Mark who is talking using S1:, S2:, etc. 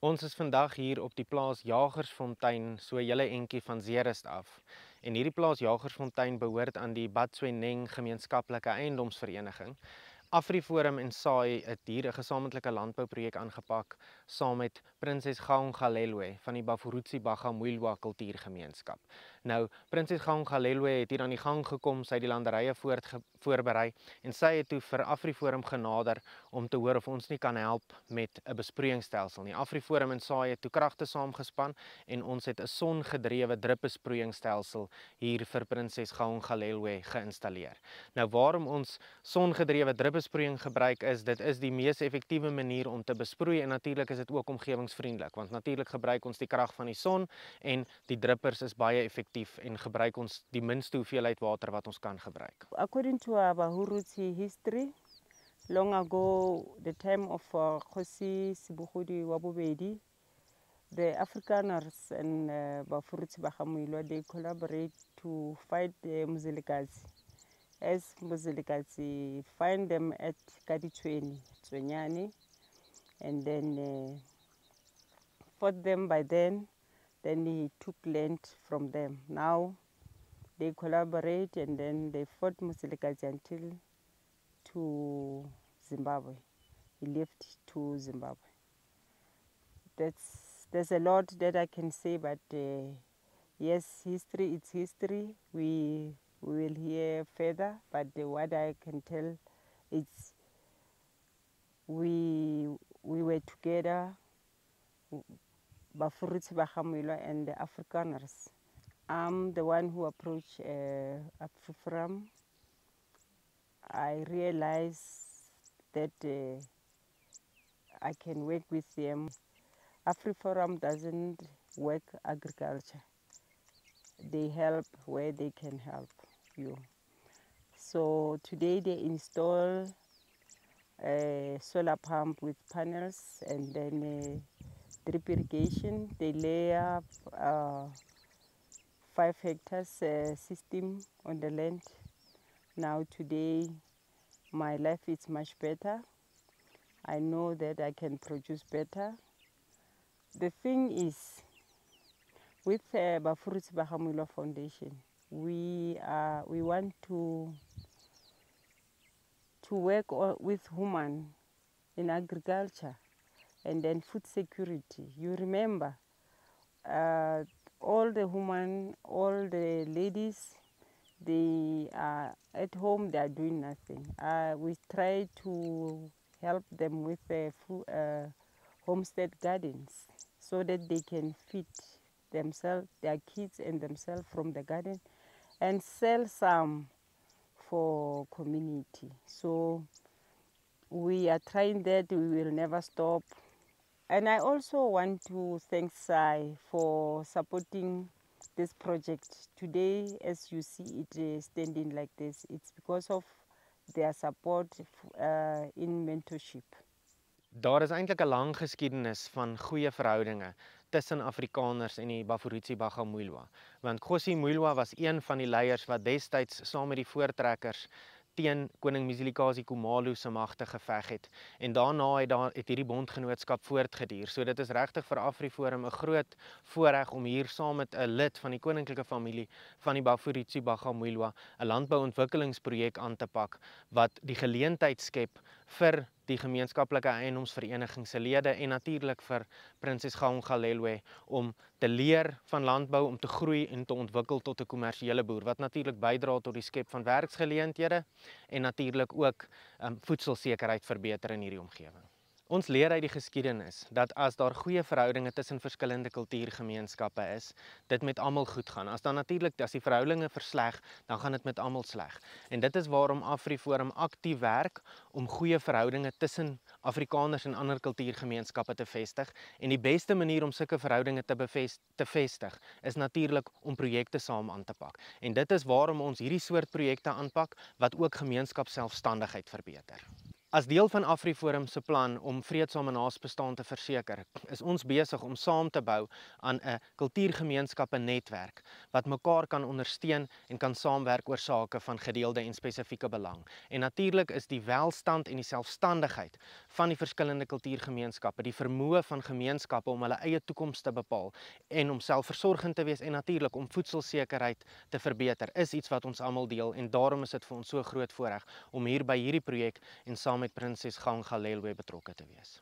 S1: Ons is vandag hier op die plaas Jagersfontein, so julle entjie van Zeerust af. En hierdie plaas Jagersfontein behoort aan die Batsweneng gemeenskaplike eiendomsvereniging. AfriForum en SAI het hier 'n gesamentlike landbouprojek aangepak saam met Prinses Gaongalelwe van die Bafurutsi Bagamoyo kultuurgemeenskap. Nou, Prinses Gaongalelwe het hier aan die gang gekom, sy het die landerye voorberei en sy het toe vir AfriForum genader om te hoor of ons nie kan help met 'n besproeiingsstelsel nie. AfriForum en SAI het toe kragte saamgespan en ons het 'n songedrewe drupbesproeiingsstelsel hier vir Prinses Gaongalelwe geïnstalleer. Nou waarom ons songedrewe drupbesproeiing gebruik is, dit is die mees effektiewe manier om te besproei en natuurlik is dit ook omgewingsvriendelik, want natuurlik gebruik ons die krag van die son en die druppers is baie effektief en gebruik ons die minste hoeveelheid water wat ons kan gebruik.
S2: According to our Bafurutsi history, long ago, the time of Kgosi Sibugodi wa Bobedi, the Afrikaners and Bafurutsi Bagamoyo, they collaborate to fight the Mzilikazi. As Mzilikazi find them at Kaditweni, Tswenyani, and then fought them by then he took land from them. Now they collaborate and then they fought Mzilikazi until to Zimbabwe. He left to Zimbabwe. There's a lot that I can say, but yes, history, it's history. We will hear further, but what I can tell is we were together, Bafurutsi Bagamoyo and the Afrikaners. I'm the one who approached AfriForum. I realized that I can work with them. AfriForum doesn't work agriculture. They help where they can help you. So today they install a solar pump with panels and then drip irrigation. They lay up 5 hectares system on the land. Now today my life is much better. I know that I can produce better. The thing is, with Bafurutsi Bagamoyo Foundation, we want to work with women in agriculture and then food security. You remember, all the women, all the ladies, they are at home, they are doing nothing. We try to help them with homestead gardens so that they can feed themselves, their kids and themselves from the garden and sell some for community. So we are trying that, we will never stop. And I also want to thank SAI for supporting this project. Today, as you see it standing like this, it's because of their support in mentorship.
S1: Daar is eintlik 'n lang geskiedenis van goeie verhoudinge tussen Afrikaners en die Bafurutsi Bagamoyo. Want Kgosi Moiloa was een van die leiers wat destyds saam met die voortrekkers teen koning Mzilikazi Khumalo se magte geveg het. En daarna het hierdie bondgenootskap voortgeduur. So dit is regtig vir AfriForum 'n groot voorreg om hier saam met 'n lid van die koninklike familie van die Bafurutsi Bagamoyo 'n landbouontwikkelingsprojek aan te pak wat die geleentheid skep vir die gemeenskaplike eiendomsvereniging se lede en natuurlik vir Prinses Gaongalelwe om te leer van landbou, om te groei en te ontwikkel tot 'n kommersiële boer wat natuurlik bydra tot die skep van werksgeleenthede en natuurlik ook voedselsekerheid verbeter in hierdie omgewing. Ons leer uit die geskiedenis dat as daar goeie verhoudinge tussen verskillende kultuurgemeenskappe is, dit met almal goed gaan. As die verhoudinge versleg, dan gaan dit met almal sleg. En dit is waarom AfriForum aktief werk om goeie verhoudinge tussen Afrikaners en ander kultuurgemeenskappe te vestig. En die beste manier om sulke verhoudinge te vestig is natuurlik om projekte saam aan te pak. En dit is waarom ons hierdie soort projekte aanpak wat ook gemeenskapsselfstandigheid verbeter. As deel van AfriForum se plan om vreedsame naasbestaan te verseker, is ons besig om saam te bou aan 'n kultuurgemeenskappe netwerk wat mekaar kan ondersteun en kan saamwerk oor sake van gedeelde en spesifieke belang. En natuurlik is die welstand en die selfstandigheid van die verskillende kultuurgemeenskappe, die vermoë van gemeenskappe om hulle eie toekoms te bepaal en om selfversorgend te wees en natuurlik om voedselsekerheid te verbeter, is iets wat ons almal deel en daarom is dit vir ons so groot voorreg om hier by hierdie projek en saam met Prinses Gang Galelwe betrokke te wees.